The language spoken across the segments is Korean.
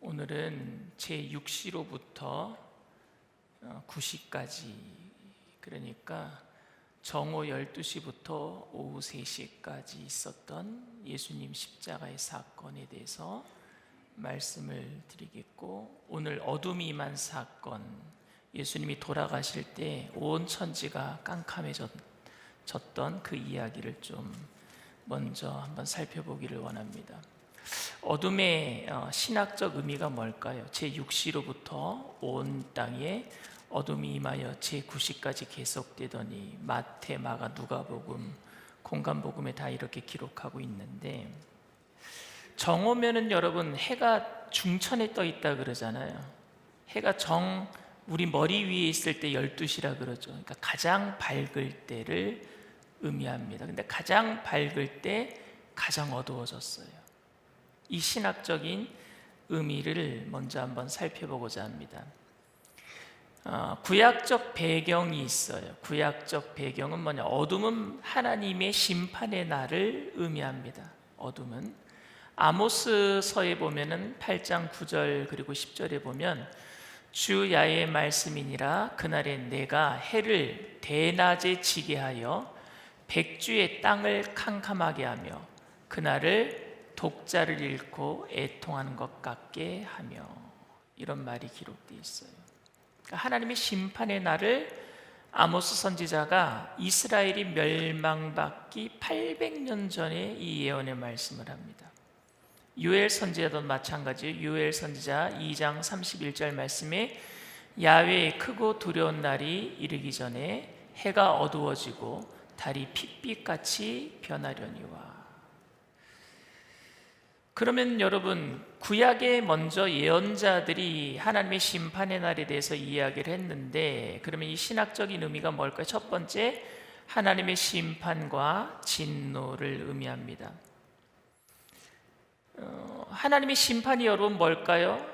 오늘은 제6시로부터 9시까지, 그러니까 정오 12시부터 오후 3시까지 있었던 예수님 십자가의 사건에 대해서 말씀을 드리겠고, 오늘 어둠이 임한 사건, 예수님이 돌아가실 때 온 천지가 깜깜해졌던 그 이야기를 좀 먼저 한번 살펴보기를 원합니다. 어둠의 신학적 의미가 뭘까요? 제6시로부터 온 땅에 어둠이 임하여 제9시까지 계속되더니, 마태, 마가, 누가복음, 공간복음에 다 이렇게 기록하고 있는데, 정오면은 여러분 해가 중천에 떠 있다 그러잖아요. 해가 우리 머리 위에 있을 때 12시라 그러죠. 그러니까 가장 밝을 때를 의미합니다. 근데 가장 밝을 때 가장 어두워졌어요. 이 신학적인 의미를 먼저 한번 살펴보고자 합니다. 구약적 배경이 있어요. 구약적 배경은 뭐냐? 어둠은 하나님의 심판의 날을 의미합니다. 어둠은 아모스서에 보면은 8장 9절 그리고 10절에 보면, 주 야훼의 말씀이니라 그날에 내가 해를 대낮에 지게 하여 백주의 땅을 캄캄하게 하며 그날을 독자를 잃고 애통하는 것 같게 하며, 이런 말이 기록되어 있어요. 그러니까 하나님의 심판의 날을 아모스 선지자가 이스라엘이 멸망받기 800년 전에 이 예언의 말씀을 합니다. 요엘 선지자도 마찬가지예요. 요엘 선지자 2장 31절 말씀에 야훼의 크고 두려운 날이 이르기 전에 해가 어두워지고 달이 핏빛같이 변하려니와. 그러면 여러분, 구약에 먼저 예언자들이 하나님의 심판의 날에 대해서 이야기를 했는데, 그러면 이 신학적인 의미가 뭘까요? 첫 번째, 하나님의 심판과 진노를 의미합니다. 하나님의 심판이 여러분 뭘까요?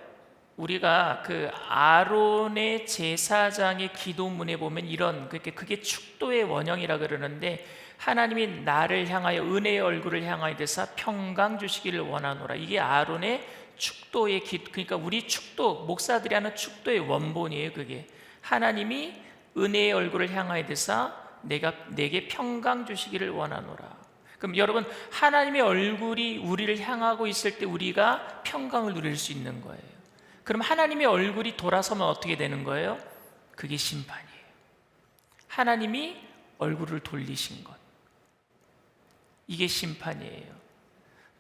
우리가 그 아론의 제사장의 기도문에 보면 그게 축도의 원형이라 그러는데, 하나님이 나를 향하여 은혜의 얼굴을 향하여 대사 평강 주시기를 원하노라. 이게 아론의 축도의 그러니까 우리 축도, 목사들이 하는 축도의 원본이에요. 그게 하나님이 은혜의 얼굴을 향하여 대사 내게 평강 주시기를 원하노라. 그럼 여러분, 하나님의 얼굴이 우리를 향하고 있을 때 우리가 평강을 누릴 수 있는 거예요. 그럼 하나님의 얼굴이 돌아서면 어떻게 되는 거예요? 그게 심판이에요. 하나님이 얼굴을 돌리신 것, 이게 심판이에요.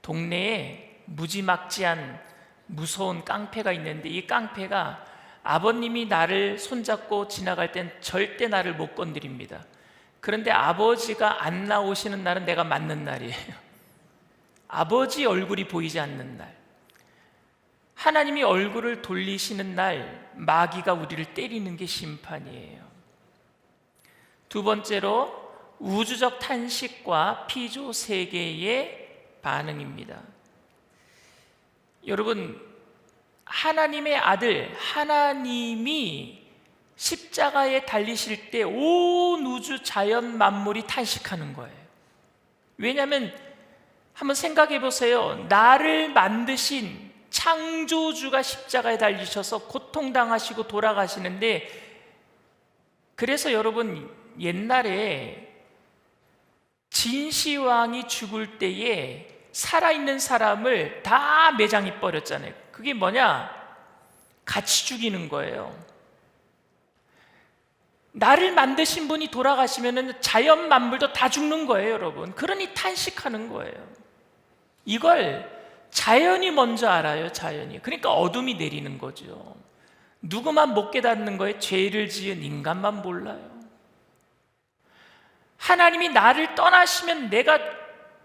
동네에 무지막지한 무서운 깡패가 있는데, 이 깡패가 아버님이 나를 손잡고 지나갈 땐 절대 나를 못 건드립니다. 그런데 아버지가 안 나오시는 날은 내가 맞는 날이에요. 아버지 얼굴이 보이지 않는 날, 하나님이 얼굴을 돌리시는 날, 마귀가 우리를 때리는 게 심판이에요. 두 번째로, 우주적 탄식과 피조 세계의 반응입니다. 여러분, 하나님의 아들 하나님이 십자가에 달리실 때 온 우주 자연 만물이 탄식하는 거예요. 왜냐하면 한번 생각해 보세요. 나를 만드신 창조주가 십자가에 달리셔서 고통당하시고 돌아가시는데, 그래서 여러분, 옛날에 진시황이 죽을 때에 살아있는 사람을 다 매장해 버렸잖아요. 그게 뭐냐? 같이 죽이는 거예요. 나를 만드신 분이 돌아가시면 자연 만물도 다 죽는 거예요, 여러분. 그러니 탄식하는 거예요. 이걸 자연이 먼저 알아요, 자연이. 그러니까 어둠이 내리는 거죠. 누구만 못 깨닫는 거예요? 죄를 지은 인간만 몰라요. 하나님이 나를 떠나시면 내가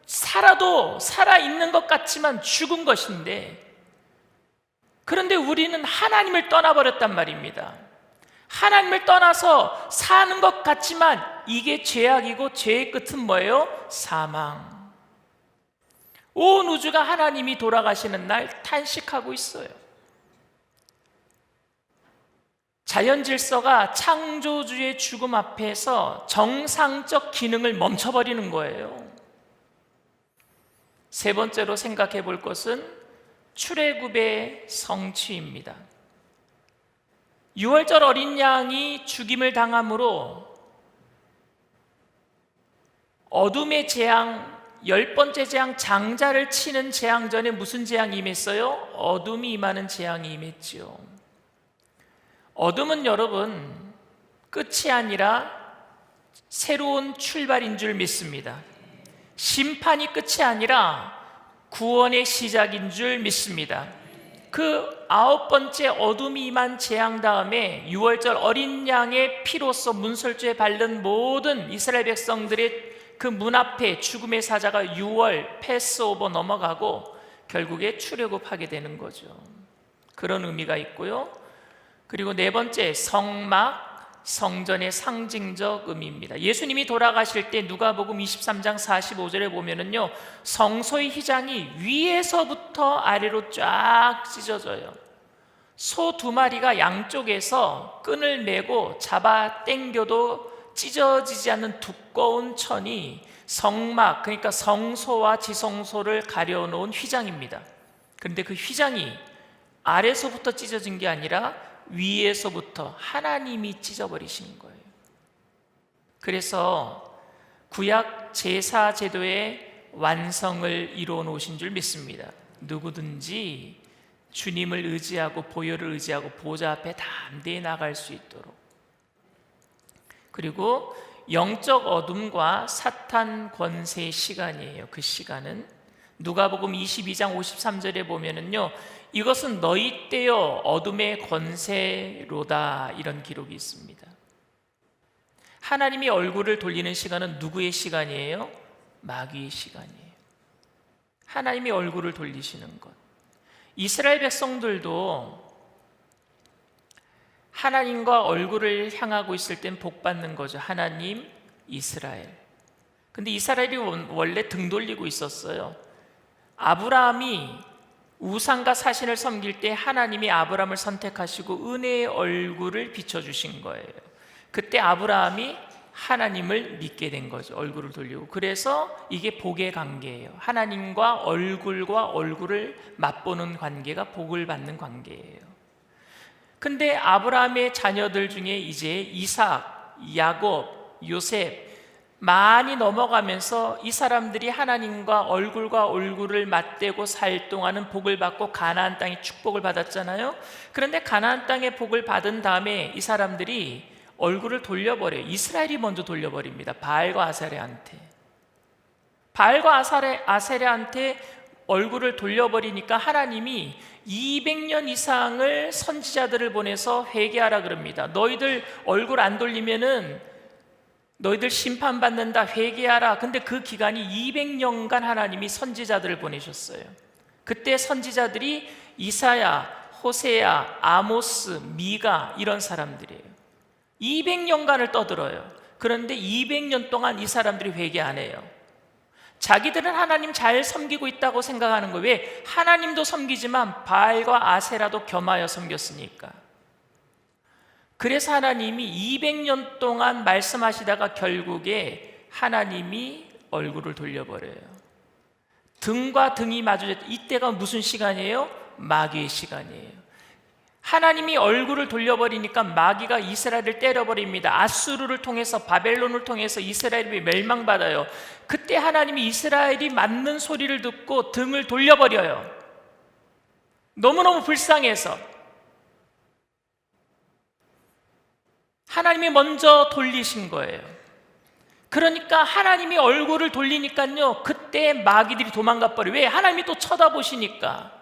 살아도 살아있는 것 같지만 죽은 것인데, 그런데 우리는 하나님을 떠나버렸단 말입니다. 하나님을 떠나서 사는 것 같지만 이게 죄악이고, 죄의 끝은 뭐예요? 사망. 온 우주가 하나님이 돌아가시는 날 탄식하고 있어요. 자연 질서가 창조주의 죽음 앞에서 정상적 기능을 멈춰버리는 거예요. 세 번째로 생각해 볼 것은 출애굽의 성취입니다. 6월절 어린 양이 죽임을 당함으로 어둠의 재앙, 10번째 재앙, 장자를 치는 재앙 전에 무슨 재앙이 임했어요? 어둠이 임하는 재앙이 임했지요. 어둠은 여러분 끝이 아니라 새로운 출발인 줄 믿습니다. 심판이 끝이 아니라 구원의 시작인 줄 믿습니다. 그 9번째 어둠이 임한 재앙 다음에 6월절 어린 양의 피로써 문설주에 바른 모든 이스라엘 백성들의 그 문 앞에 죽음의 사자가 6월 패스오버 넘어가고 결국에 출애굽하게 되는 거죠. 그런 의미가 있고요. 그리고 네 번째, 성막, 성전의 상징적 의미입니다. 예수님이 돌아가실 때 누가복음 23장 45절에 보면은요, 성소의 휘장이 위에서부터 아래로 쫙 찢어져요. 소 2마리가 양쪽에서 끈을 메고 잡아 당겨도 찢어지지 않는 두꺼운 천이 성막, 그러니까 성소와 지성소를 가려놓은 휘장입니다. 그런데 그 휘장이 아래서부터 찢어진 게 아니라 위에서부터 하나님이 찢어버리신 거예요. 그래서 구약 제사 제도의 완성을 이루어 놓으신 줄 믿습니다. 누구든지 주님을 의지하고 보혈을 의지하고 보좌 앞에 담대히 나갈 수 있도록. 그리고 영적 어둠과 사탄 권세의 시간이에요. 그 시간은 누가복음 22장 53절에 보면은요, 이것은 너희 때요 어둠의 권세로다, 이런 기록이 있습니다. 하나님이 얼굴을 돌리는 시간은 누구의 시간이에요? 마귀의 시간이에요. 하나님이 얼굴을 돌리시는 것. 이스라엘 백성들도 하나님과 얼굴을 향하고 있을 땐 복 받는 거죠. 하나님, 이스라엘. 근데 이스라엘이 원래 등 돌리고 있었어요. 아브라함이 우상과 사신을 섬길 때 하나님이 아브라함을 선택하시고 은혜의 얼굴을 비춰주신 거예요. 그때 아브라함이 하나님을 믿게 된 거죠. 얼굴을 돌리고. 그래서 이게 복의 관계예요. 하나님과 얼굴을 맛보는 관계가 복을 받는 관계예요. 근데 아브라함의 자녀들 중에 이제 이삭, 야곱, 요셉 많이 넘어가면서 이 사람들이 하나님과 얼굴을 맞대고 살 동안은 복을 받고 가나안 땅의 축복을 받았잖아요. 그런데 가나안 땅의 복을 받은 다음에 이 사람들이 얼굴을 돌려버려요. 이스라엘이 먼저 돌려버립니다. 바알과 아세라한테. 바알과 아세라한테 얼굴을 돌려버리니까 하나님이 200년 이상을 선지자들을 보내서 회개하라 그럽니다. 너희들 얼굴 안 돌리면은 너희들 심판받는다, 회개하라. 근데 그 기간이 200년간 하나님이 선지자들을 보내셨어요. 그때 선지자들이 이사야, 호세야, 아모스, 미가, 이런 사람들이에요. 200년간을 떠들어요. 그런데 200년 동안 이 사람들이 회개 안 해요. 자기들은 하나님 잘 섬기고 있다고 생각하는 거예요. 왜? 하나님도 섬기지만 바알과 아세라도 겸하여 섬겼으니까. 그래서 하나님이 200년 동안 말씀하시다가 결국에 하나님이 얼굴을 돌려버려요. 등과 등이 마주쳤. 이때가 무슨 시간이에요? 마귀의 시간이에요. 하나님이 얼굴을 돌려버리니까 마귀가 이스라엘을 때려버립니다. 아수르를 통해서, 바벨론을 통해서 이스라엘이 멸망받아요. 그때 하나님이 이스라엘이 맞는 소리를 듣고 등을 돌려버려요. 너무너무 불쌍해서. 하나님이 먼저 돌리신 거예요. 그러니까 하나님이 얼굴을 돌리니까요, 그때 마귀들이 도망가 버려요. 왜? 하나님이 또 쳐다보시니까.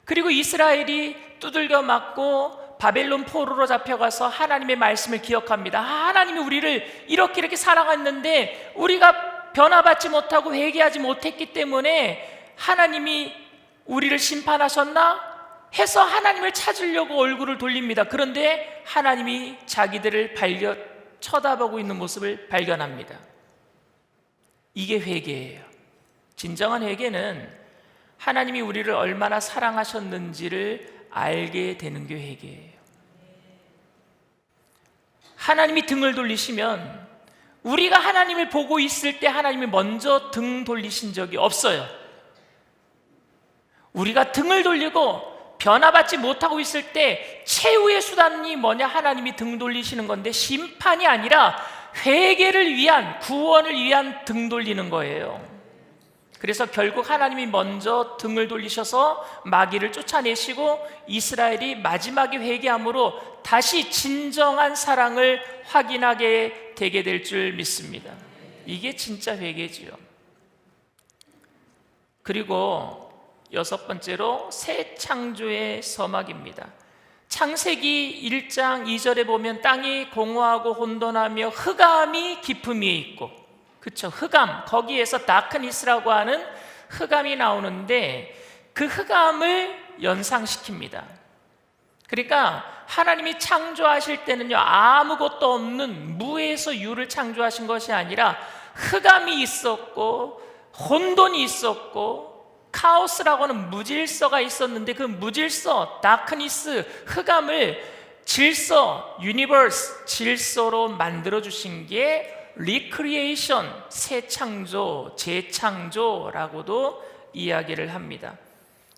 그리고 이스라엘이 두들겨 맞고 바벨론 포로로 잡혀가서 하나님의 말씀을 기억합니다. 하나님이 우리를 이렇게 사랑했는데 우리가 변화받지 못하고 회개하지 못했기 때문에 하나님이 우리를 심판하셨나? 해서 하나님을 찾으려고 얼굴을 돌립니다. 그런데 하나님이 자기들을 쳐다보고 있는 모습을 발견합니다. 이게 회개예요. 진정한 회개는 하나님이 우리를 얼마나 사랑하셨는지를 알게 되는 게 회개예요. 하나님이 등을 돌리시면 우리가 하나님을 보고 있을 때 하나님이 먼저 등 돌리신 적이 없어요. 우리가 등을 돌리고 변화받지 못하고 있을 때 최후의 수단이 뭐냐? 하나님이 등 돌리시는 건데, 심판이 아니라 회개를 위한, 구원을 위한 등 돌리는 거예요. 그래서 결국 하나님이 먼저 등을 돌리셔서 마귀를 쫓아내시고 이스라엘이 마지막에 회개함으로 다시 진정한 사랑을 확인하게 되게 될 줄 믿습니다. 이게 진짜 회개지요. 그리고 여섯 번째로 새 창조의 서막입니다. 창세기 1장 2절에 보면 땅이 공허하고 혼돈하며 흑암이 깊음 위에 있고, 그렇죠? 흑암, 거기에서 다크니스라고 하는 흑암이 나오는데 그 흑암을 연상시킵니다. 그러니까 하나님이 창조하실 때는요, 아무것도 없는 무에서 유를 창조하신 것이 아니라 흑암이 있었고 혼돈이 있었고 카오스라고 하는 무질서가 있었는데, 그 무질서, 다크니스, 흑암을 질서, 유니버스, 질서로 만들어 주신 게 리크리에이션, 새 창조, 재창조라고도 이야기를 합니다.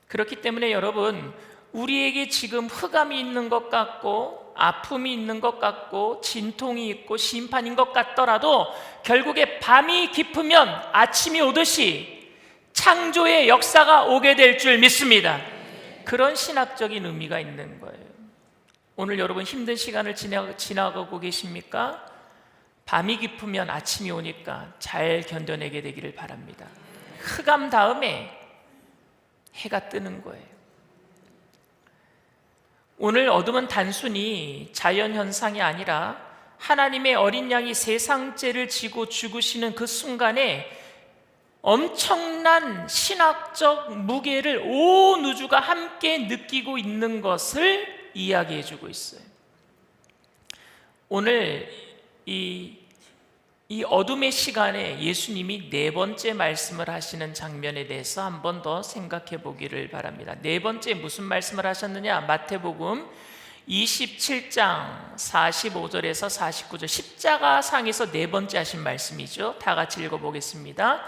그렇기 때문에 여러분, 우리에게 지금 흑암이 있는 것 같고 아픔이 있는 것 같고 진통이 있고 심판인 것 같더라도 결국에 밤이 깊으면 아침이 오듯이 창조의 역사가 오게 될 줄 믿습니다. 그런 신학적인 의미가 있는 거예요. 오늘 여러분 힘든 시간을 지나가고 계십니까? 밤이 깊으면 아침이 오니까 잘 견뎌내게 되기를 바랍니다. 흑암 다음에 해가 뜨는 거예요. 오늘 어둠은 단순히 자연현상이 아니라 하나님의 어린 양이 세상죄를 지고 죽으시는 그 순간에 엄청난 신학적 무게를 온 우주가 함께 느끼고 있는 것을 이야기해 주고 있어요. 오늘 이 어둠의 시간에 예수님이 네 번째 말씀을 하시는 장면에 대해서 한 번 더 생각해 보기를 바랍니다. 네 번째 무슨 말씀을 하셨느냐? 마태복음 27장 45절에서 49절, 십자가상에서 네 번째 하신 말씀이죠. 다 같이 읽어보겠습니다.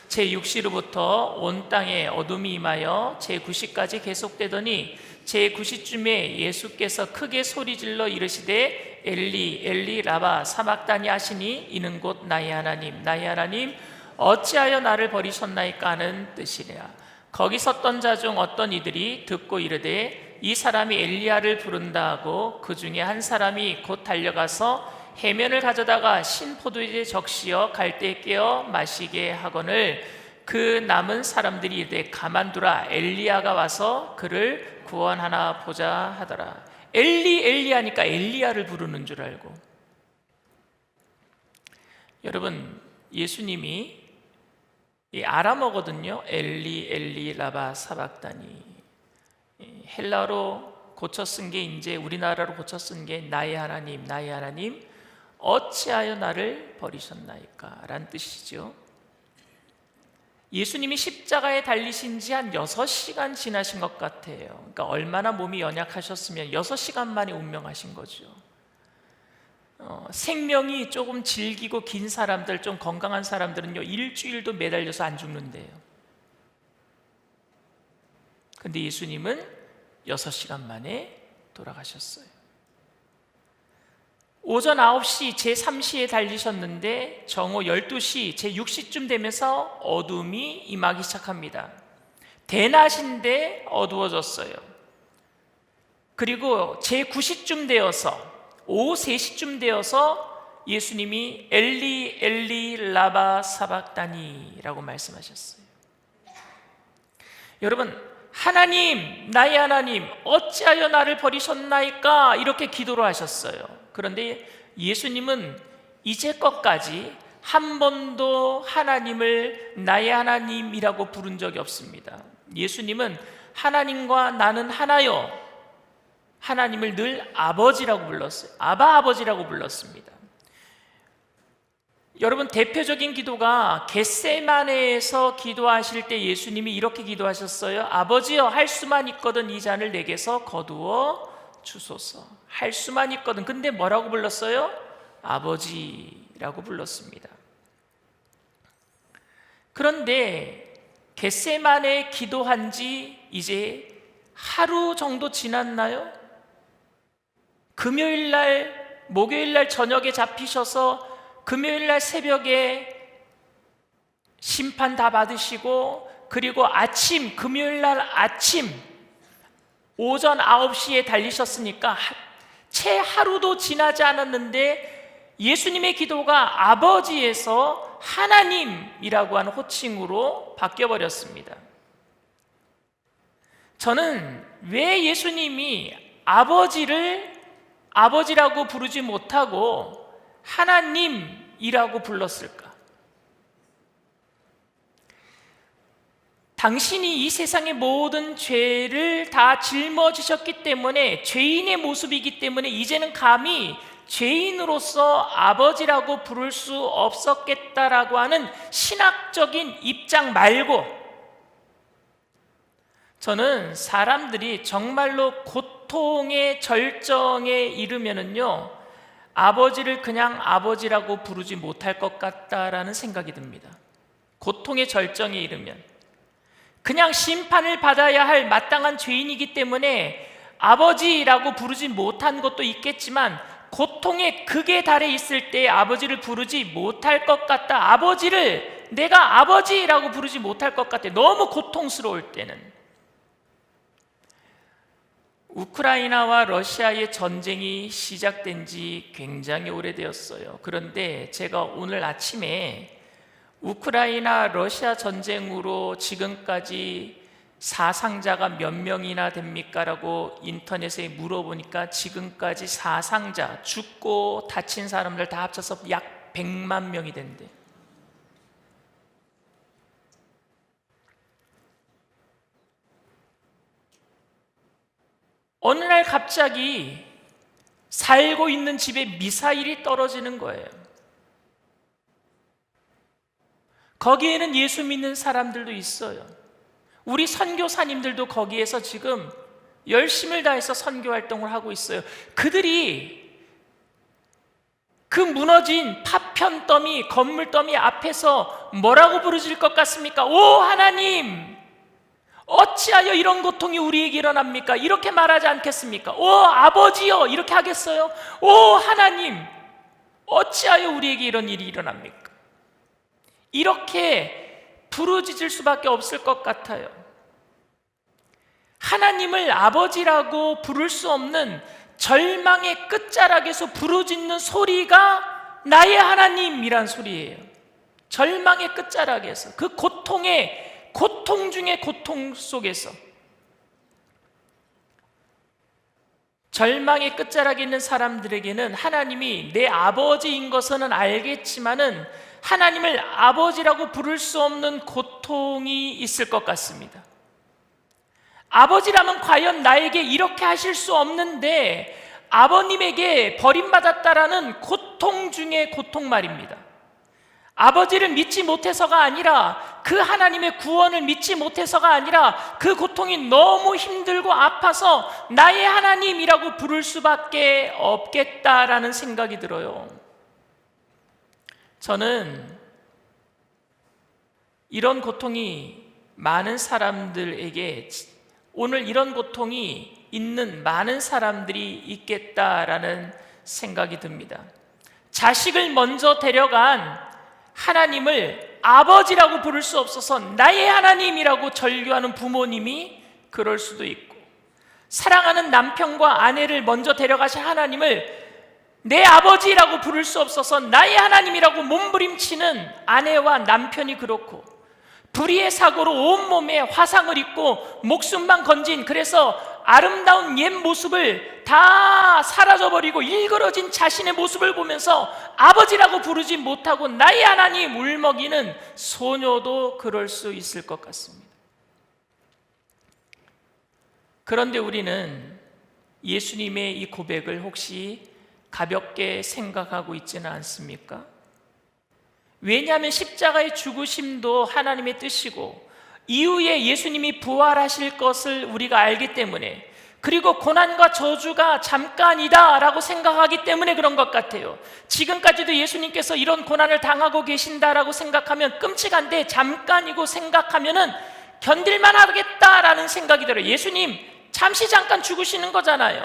제6시로부터 온 땅에 어둠이 임하여 제9시까지 계속되더니 제9시쯤에 예수께서 크게 소리질러 이르시되 엘리 엘리 라바 사막다니 하시니 이는 곧 나의 하나님 나의 하나님 어찌하여 나를 버리셨나이까 하는 뜻이라. 거기 섰던 자 중 어떤 이들이 듣고 이르되 이 사람이 엘리야를 부른다 하고 그 중에 한 사람이 곧 달려가서 해면을 가져다가 신포도주에 적시어 갈대에 깨어 마시게 하거늘 그 남은 사람들이 이르되 가만두라 엘리야가 와서 그를 구원하나 보자 하더라. 엘리 엘리 하니까 엘리야를 부르는 줄 알고. 여러분, 예수님이 이 아람어거든요. 엘리 엘리 라바 사박다니. 헬라어로 고쳐 쓴 게 이제 우리나라로 고쳐 쓴 게 나의 하나님 나의 하나님 어찌하여 나를 버리셨나이까 라는 뜻이죠. 예수님이 십자가에 달리신 지 한 6시간 지나신 것 같아요. 그러니까 얼마나 몸이 연약하셨으면 6시간 만에 운명하신 거죠. 생명이 조금 질기고 긴 사람들, 좀 건강한 사람들은요 일주일도 매달려서 안 죽는데요. 근데 예수님은 6시간 만에 돌아가셨어요. 오전 9시 제3시에 달리셨는데 정오 12시 제6시쯤 되면서 어둠이 임하기 시작합니다. 대낮인데 어두워졌어요. 그리고 제9시쯤 되어서 오후 3시쯤 되어서 예수님이 엘리 엘리 라바 사박다니 라고 말씀하셨어요. 여러분, 하나님 나의 하나님 어찌하여 나를 버리셨나이까 이렇게 기도를 하셨어요. 그런데 예수님은 이제껏까지 한 번도 하나님을 나의 하나님이라고 부른 적이 없습니다. 예수님은 하나님과 나는 하나요, 하나님을 늘 아버지라고 불렀어요. 아바 아버지라고 불렀습니다. 여러분, 대표적인 기도가 겟세마네에서 기도하실 때 예수님이 이렇게 기도하셨어요. 아버지여, 할 수만 있거든 이 잔을 내게서 거두어 주소서. 할 수만 있거든. 근데 뭐라고 불렀어요? 아버지라고 불렀습니다. 그런데 겟세마네 기도한 지 이제 하루 정도 지났나요? 금요일 날, 목요일 날 저녁에 잡히셔서 금요일 날 새벽에 심판 다 받으시고, 그리고 금요일 날 아침 오전 9시에 달리셨으니까 채 하루도 지나지 않았는데 예수님의 기도가 아버지에서 하나님이라고 하는 호칭으로 바뀌어버렸습니다. 저는 왜 예수님이 아버지라고 부르지 못하고 하나님이라고 불렀을까? 당신이 이 세상의 모든 죄를 다 짊어지셨기 때문에, 죄인의 모습이기 때문에 이제는 감히 죄인으로서 아버지라고 부를 수 없었겠다라고 하는 신학적인 입장 말고, 저는 사람들이 정말로 고통의 절정에 이르면은요, 아버지를 그냥 아버지라고 부르지 못할 것 같다라는 생각이 듭니다. 고통의 절정에 이르면 그냥 심판을 받아야 할 마땅한 죄인이기 때문에 아버지라고 부르지 못한 것도 있겠지만, 고통의 극에 달해 있을 때 아버지를 부르지 못할 것 같다, 내가 아버지라고 부르지 못할 것 같아, 너무 고통스러울 때는. 우크라이나와 러시아의 전쟁이 시작된 지 굉장히 오래되었어요. 그런데 제가 오늘 아침에 우크라이나 러시아 전쟁으로 지금까지 사상자가 몇 명이나 됩니까? 라고 인터넷에 물어보니까 지금까지 사상자, 죽고 다친 사람들 다 합쳐서 약 100만 명이 된대. 어느 날 갑자기 살고 있는 집에 미사일이 떨어지는 거예요. 거기에는 예수 믿는 사람들도 있어요. 우리 선교사님들도 거기에서 지금 열심을 다해서 선교 활동을 하고 있어요. 그들이 그 무너진 파편 더미, 건물 더미 앞에서 뭐라고 부르실 것 같습니까? 오 하나님, 어찌하여 이런 고통이 우리에게 일어납니까? 이렇게 말하지 않겠습니까? 오 아버지여, 이렇게 하겠어요? 오 하나님, 어찌하여 우리에게 이런 일이 일어납니까? 이렇게 부르짖을 수밖에 없을 것 같아요. 하나님을 아버지라고 부를 수 없는 절망의 끝자락에서 부르짖는 소리가 나의 하나님이란 소리예요. 절망의 끝자락에서, 그 고통 중에 고통 속에서, 절망의 끝자락에 있는 사람들에게는 하나님이 내 아버지인 것은 알겠지만은 하나님을 아버지라고 부를 수 없는 고통이 있을 것 같습니다. 아버지라면 과연 나에게 이렇게 하실 수 없는데 아버님에게 버림받았다라는 고통 중에 고통 말입니다. 아버지를 믿지 못해서가 아니라, 그 하나님의 구원을 믿지 못해서가 아니라, 그 고통이 너무 힘들고 아파서 나의 하나님이라고 부를 수밖에 없겠다라는 생각이 들어요. 저는 이런 고통이 많은 사람들에게, 오늘 이런 고통이 있는 많은 사람들이 있겠다라는 생각이 듭니다. 자식을 먼저 데려간 하나님을 아버지라고 부를 수 없어서 나의 하나님이라고 절규하는 부모님이 그럴 수도 있고, 사랑하는 남편과 아내를 먼저 데려가신 하나님을 내 아버지라고 부를 수 없어서 나의 하나님이라고 몸부림치는 아내와 남편이 그렇고, 불의의 사고로 온몸에 화상을 입고 목숨만 건진, 그래서 아름다운 옛 모습을 다 사라져버리고 일그러진 자신의 모습을 보면서 아버지라고 부르지 못하고 나의 하나님 울먹이는 소녀도 그럴 수 있을 것 같습니다. 그런데 우리는 예수님의 이 고백을 혹시 가볍게 생각하고 있지는 않습니까? 왜냐하면 십자가의 죽으심도 하나님의 뜻이고, 이후에 예수님이 부활하실 것을 우리가 알기 때문에, 그리고 고난과 저주가 잠깐이다 라고 생각하기 때문에 그런 것 같아요. 지금까지도 예수님께서 이런 고난을 당하고 계신다라고 생각하면 끔찍한데, 잠깐이고 생각하면은 견딜만 하겠다라는 생각이 들어요. 예수님 잠시 잠깐 죽으시는 거잖아요.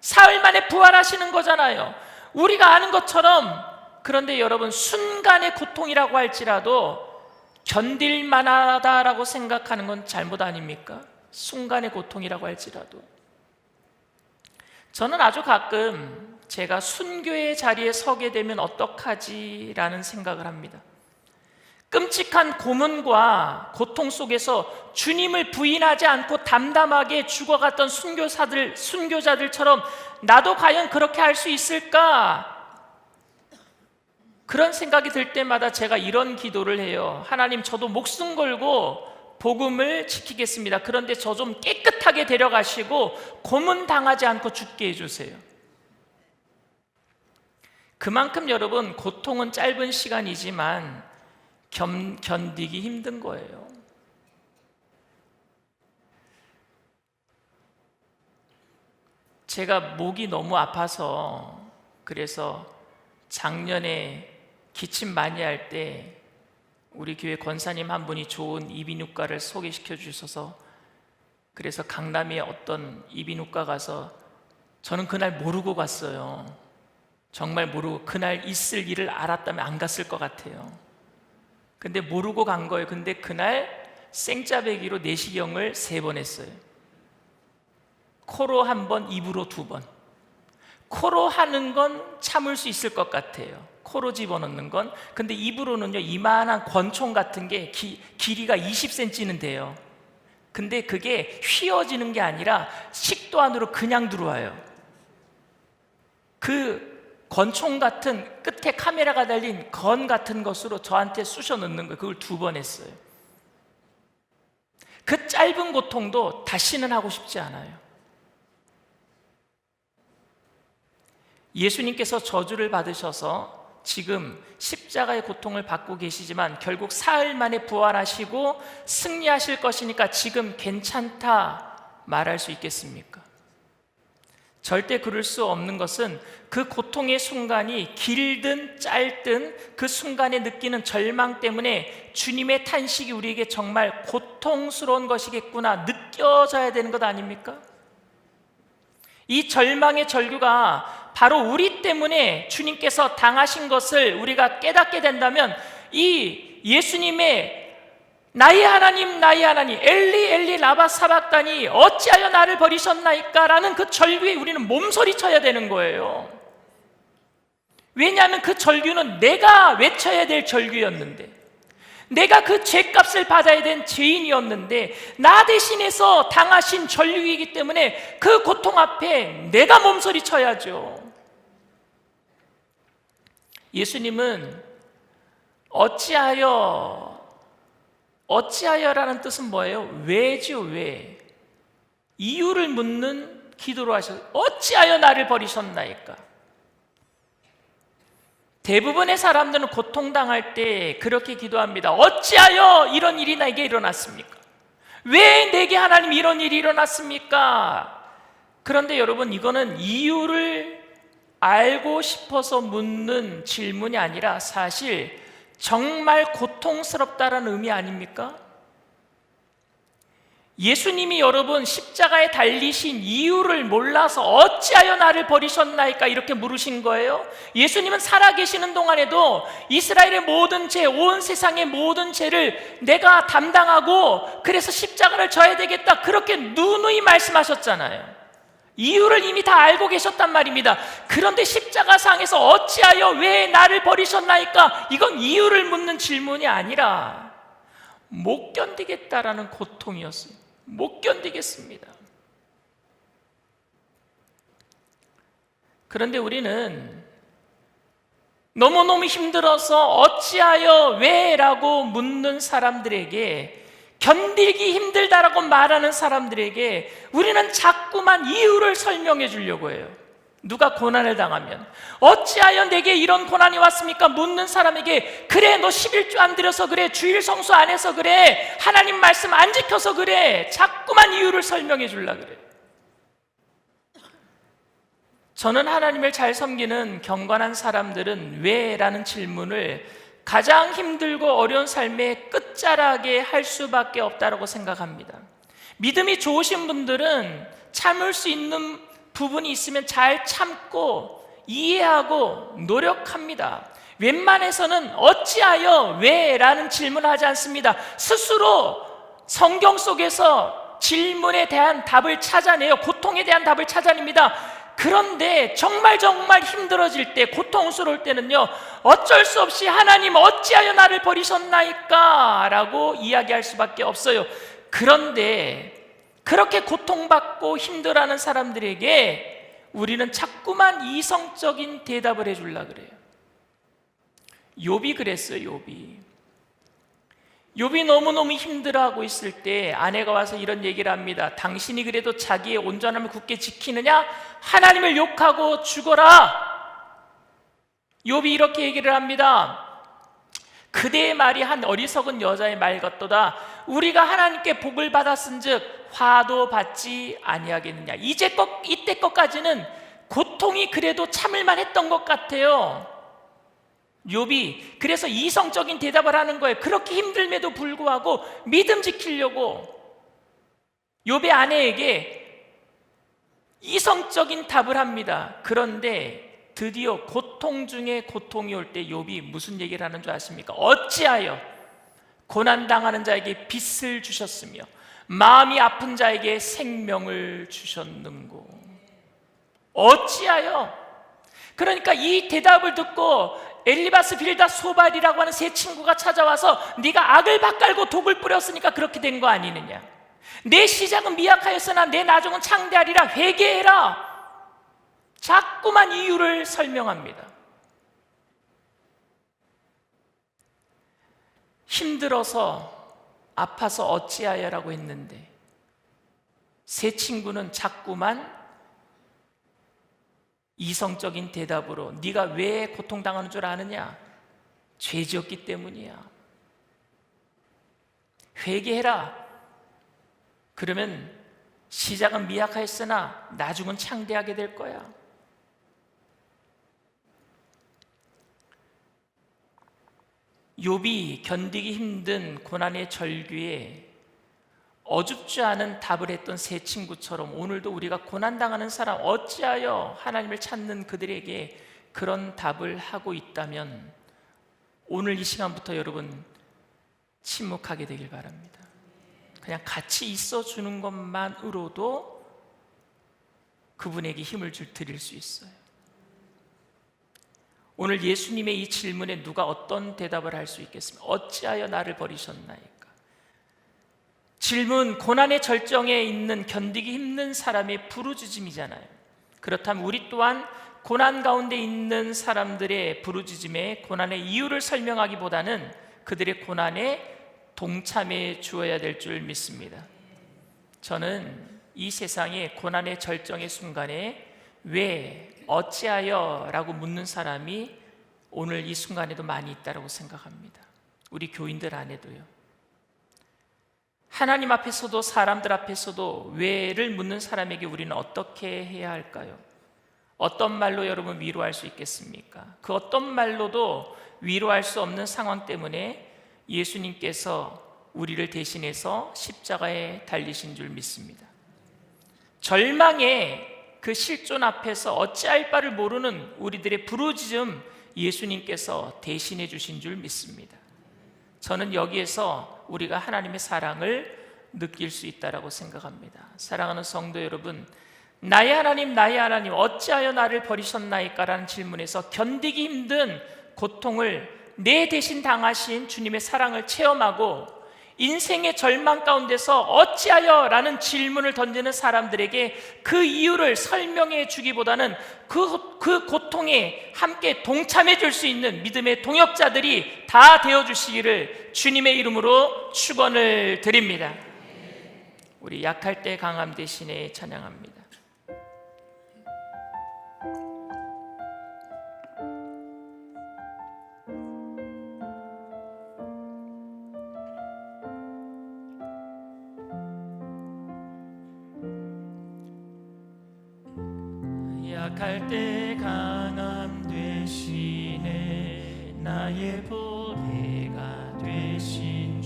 사흘 만에 부활하시는 거잖아요. 우리가 아는 것처럼. 그런데 여러분, 순간의 고통이라고 할지라도 견딜만하다라고 생각하는 건 잘못 아닙니까? 순간의 고통이라고 할지라도. 저는 아주 가끔 제가 순교의 자리에 서게 되면 어떡하지라는 생각을 합니다. 끔찍한 고문과 고통 속에서 주님을 부인하지 않고 담담하게 죽어갔던 순교자들처럼 나도 과연 그렇게 할 수 있을까? 그런 생각이 들 때마다 제가 이런 기도를 해요. 하나님, 저도 목숨 걸고 복음을 지키겠습니다. 그런데 저 좀 깨끗하게 데려가시고 고문당하지 않고 죽게 해주세요. 그만큼 여러분, 고통은 짧은 시간이지만 견디기 힘든 거예요. 제가 목이 너무 아파서, 그래서 작년에 기침 많이 할 때 우리 교회 권사님 한 분이 좋은 이비인후과를 소개시켜 주셔서, 그래서 강남에 어떤 이비인후과 가서, 저는 그날 모르고 갔어요. 정말 모르고, 그날 있을 일을 알았다면 안 갔을 것 같아요. 근데 모르고 간 거예요. 근데 그날 생짜배기로 내시경을 3번 했어요. 코로 1번, 입으로 2번. 코로 하는 건 참을 수 있을 것 같아요. 코로 집어넣는 건. 근데 입으로는요, 이만한 권총 같은 게 길이가 20cm는 돼요. 근데 그게 휘어지는 게 아니라 식도 안으로 그냥 들어와요. 그 권총 같은 끝에 카메라가 달린 건 같은 것으로 저한테 쑤셔 넣는 거예요. 그걸 2번 했어요. 그 짧은 고통도 다시는 하고 싶지 않아요. 예수님께서 저주를 받으셔서 지금 십자가의 고통을 받고 계시지만 결국 사흘 만에 부활하시고 승리하실 것이니까 지금 괜찮다 말할 수 있겠습니까? 절대 그럴 수 없는 것은 그 고통의 순간이 길든 짧든 그 순간에 느끼는 절망 때문에 주님의 탄식이 우리에게 정말 고통스러운 것이겠구나 느껴져야 되는 것 아닙니까? 이 절망의 절규가 바로 우리 때문에 주님께서 당하신 것을 우리가 깨닫게 된다면, 이 예수님의 나의 하나님 나의 하나님 엘리 엘리 라바 사박다니 어찌하여 나를 버리셨나이까 라는 그 절규에 우리는 몸서리쳐야 되는 거예요. 왜냐하면 그 절규는 내가 외쳐야 될 절규였는데, 내가 그 죄값을 받아야 된 죄인이었는데 나 대신해서 당하신 절규이기 때문에 그 고통 앞에 내가 몸서리쳐야죠. 예수님은 어찌하여라는 뜻은 뭐예요? 왜죠, 왜? 이유를 묻는 기도로 하셔서 어찌하여 나를 버리셨나이까? 대부분의 사람들은 고통당할 때 그렇게 기도합니다. 어찌하여 이런 일이 나에게 일어났습니까? 왜 내게 하나님 이런 일이 일어났습니까? 그런데 여러분, 이거는 이유를 알고 싶어서 묻는 질문이 아니라 사실 정말 고통스럽다라는 의미 아닙니까? 예수님이 여러분 십자가에 달리신 이유를 몰라서 어찌하여 나를 버리셨나이까 이렇게 물으신 거예요. 예수님은 살아계시는 동안에도 이스라엘의 모든 죄, 온 세상의 모든 죄를 내가 담당하고 그래서 십자가를 져야 되겠다 그렇게 누누이 말씀하셨잖아요. 이유를 이미 다 알고 계셨단 말입니다. 그런데 십자가상에서 어찌하여 왜 나를 버리셨나이까? 이건 이유를 묻는 질문이 아니라 못 견디겠다라는 고통이었어요. 못 견디겠습니다. 그런데 우리는 너무너무 힘들어서 어찌하여 왜? 라고 묻는 사람들에게, 견디기 힘들다라고 말하는 사람들에게 우리는 자꾸만 이유를 설명해 주려고 해요. 누가 고난을 당하면 어찌하여 내게 이런 고난이 왔습니까? 묻는 사람에게 그래, 너 11조 안 드려서 그래, 주일 성수 안 해서 그래, 하나님 말씀 안 지켜서 그래, 자꾸만 이유를 설명해 주려고 그래요. 저는 하나님을 잘 섬기는 경건한 사람들은 왜? 라는 질문을 가장 힘들고 어려운 삶의 끝자락에 할 수밖에 없다고 생각합니다. 믿음이 좋으신 분들은 참을 수 있는 부분이 있으면 잘 참고 이해하고 노력합니다. 웬만해서는 어찌하여 왜? 라는 질문을 하지 않습니다. 스스로 성경 속에서 질문에 대한 답을 찾아내요. 고통에 대한 답을 찾아냅니다. 그런데 정말 힘들어질 때, 고통스러울 때는요, 어쩔 수 없이 하나님 어찌하여 나를 버리셨나이까? 라고 이야기할 수밖에 없어요. 그런데 그렇게 고통받고 힘들어하는 사람들에게 우리는 자꾸만 이성적인 대답을 해주려고 그래요. 욥이 그랬어요. 욥이 너무너무 힘들어하고 있을 때 아내가 와서 이런 얘기를 합니다. 당신이 그래도 자기의 온전함을 굳게 지키느냐? 하나님을 욕하고 죽어라. 욥이 이렇게 얘기를 합니다. 그대의 말이 한 어리석은 여자의 말 같도다. 우리가 하나님께 복을 받았은즉 화도 받지 아니하겠느냐. 이때 것까지는 고통이 그래도 참을만 했던 것 같아요. 욥이 그래서 이성적인 대답을 하는 거예요. 그렇게 힘들음에도 불구하고 믿음 지키려고 욥의 아내에게 이성적인 답을 합니다. 그런데 드디어 고통 중에 고통이 올 때 욥이 무슨 얘기를 하는 줄 아십니까? 어찌하여 고난당하는 자에게 빛을 주셨으며 마음이 아픈 자에게 생명을 주셨는고. 어찌하여. 그러니까 이 대답을 듣고 엘리바스, 빌닷, 소발이라고 하는 세 친구가 찾아와서 네가 악을 밭갈고 독을 뿌렸으니까 그렇게 된 거 아니느냐. 내 시작은 미약하였으나 내 나중은 창대하리라. 회개해라. 자꾸만 이유를 설명합니다. 힘들어서 아파서 어찌하여라고 했는데 세 친구는 자꾸만 이성적인 대답으로 네가 왜 고통당하는 줄 아느냐? 죄지었기 때문이야. 회개해라. 그러면 시작은 미약하였으나 나중은 창대하게 될 거야. 욥이 견디기 힘든 고난의 절규에 어줍지 않은 답을 했던 세 친구처럼 오늘도 우리가 고난당하는 사람, 어찌하여 하나님을 찾는 그들에게 그런 답을 하고 있다면 오늘 이 시간부터 여러분 침묵하게 되길 바랍니다. 그냥 같이 있어주는 것만으로도 그분에게 힘을 드릴 수 있어요. 오늘 예수님의 이 질문에 누가 어떤 대답을 할 수 있겠습니까? 어찌하여 나를 버리셨나이까? 질문, 고난의 절정에 있는 견디기 힘든 사람의 부르짖음이잖아요. 그렇다면 우리 또한 고난 가운데 있는 사람들의 부르짖음에 고난의 이유를 설명하기보다는 그들의 고난에 동참해 주어야 될 줄 믿습니다. 저는 이 세상의 고난의 절정의 순간에 왜, 어찌하여 라고 묻는 사람이 오늘 이 순간에도 많이 있다고 생각합니다. 우리 교인들 안에도요. 하나님 앞에서도 사람들 앞에서도 왜를 묻는 사람에게 우리는 어떻게 해야 할까요? 어떤 말로 여러분 위로할 수 있겠습니까? 그 어떤 말로도 위로할 수 없는 상황 때문에 예수님께서 우리를 대신해서 십자가에 달리신 줄 믿습니다. 절망의 그 실존 앞에서 어찌할 바를 모르는 우리들의 부르짖음 예수님께서 대신해 주신 줄 믿습니다. 저는 여기에서 우리가 하나님의 사랑을 느낄 수 있다고 생각합니다. 사랑하는 성도 여러분, 나의 하나님 어찌하여 나를 버리셨나이까? 라는 질문에서 견디기 힘든 고통을 내 대신 당하신 주님의 사랑을 체험하고 인생의 절망 가운데서 어찌하여? 라는 질문을 던지는 사람들에게 그 이유를 설명해 주기보다는 그 고통에 함께 동참해 줄 수 있는 믿음의 동역자들이 다 되어 주시기를 주님의 이름으로 축원을 드립니다. 우리 약할 때 강함 대신에 찬양합니다. 약할 때 강함 되시네 나의 보배 되신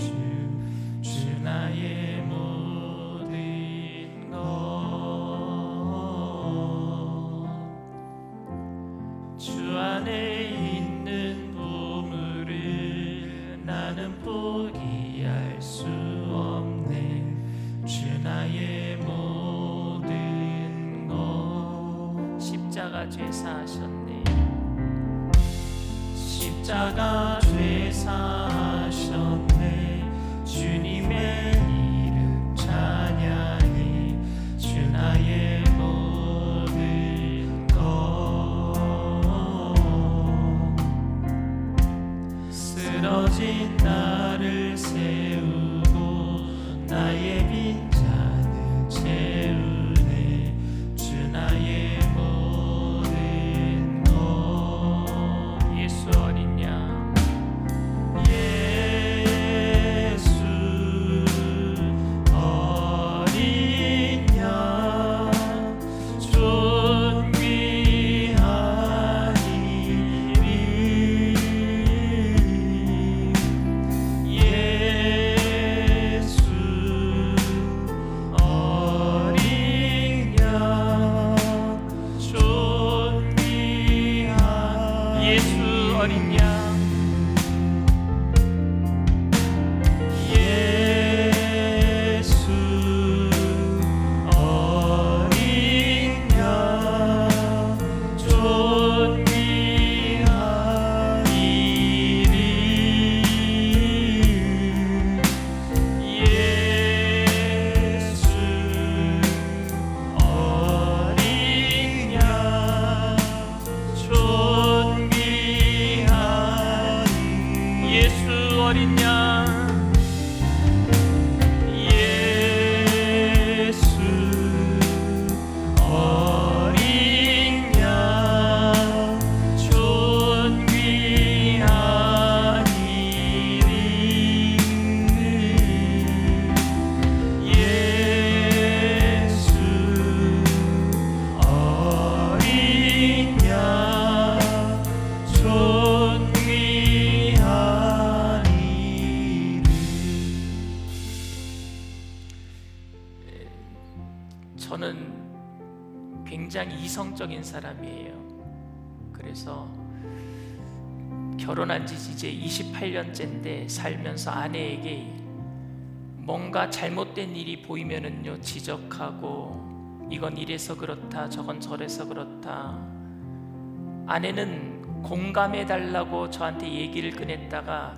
주 나의 모든 것. 주 안에 있는 보물을 나는 포기할 수 없네. 주 나의 모든 것. 십자가 죄사하셨네. 십자가 죄사하셨네. 주님의 이름 찬양해. 주 나의 모든 것. 쓰러진 나를 세우고 나의 빈잔을 채우네. 주 나의 모든 것. 예수 어린 양, 어린 양, 예수 어린 양, 존귀한 이름. 예수 어린 양, 예수 어린 양, 예수 어린 양, 존귀한 이름. 예수 어린 양, 존귀한 저는 굉장히 이성적인 사람이에요. 그래서 결혼한 지 이제 28년째인데 살면서 아내에게 뭔가 잘못된 일이 보이면은요 지적하고, 이건 이래서 그렇다 저건 저래서 그렇다. 아내는 공감해 달라고 저한테 얘기를 꺼냈다가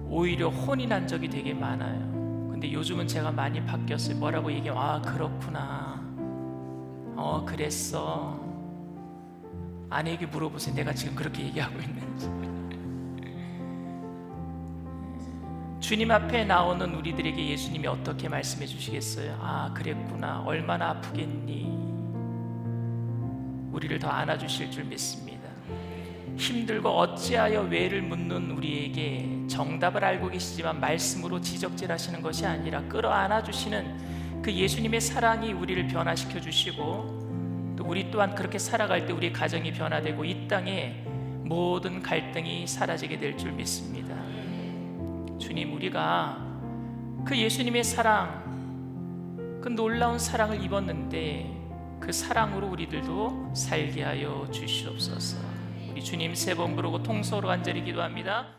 오히려 혼이 난 적이 되게 많아요. 근데 요즘은 제가 많이 바뀌었어요. 뭐라고 얘기하면 아 그렇구나, 그랬어. 아내에게 물어보세요. 내가 지금 그렇게 얘기하고 있는지. 주님 앞에 나오는 우리들에게 예수님이 어떻게 말씀해 주시겠어요? 아 그랬구나, 얼마나 아프겠니. 우리를 더 안아주실 줄 믿습니다. 힘들고 어찌하여 왜를 묻는 우리에게 정답을 알고 계시지만 말씀으로 지적질하시는 것이 아니라 끌어안아 주시는 그 예수님의 사랑이 우리를 변화시켜 주시고, 또 우리 또한 그렇게 살아갈 때 우리 가정이 변화되고 이 땅에 모든 갈등이 사라지게 될 줄 믿습니다. 주님, 우리가 그 예수님의 사랑, 그 놀라운 사랑을 입었는데 그 사랑으로 우리들도 살게 하여 주시옵소서. 우리 주님 세 번 부르고 통성으로 간절히 기도합니다.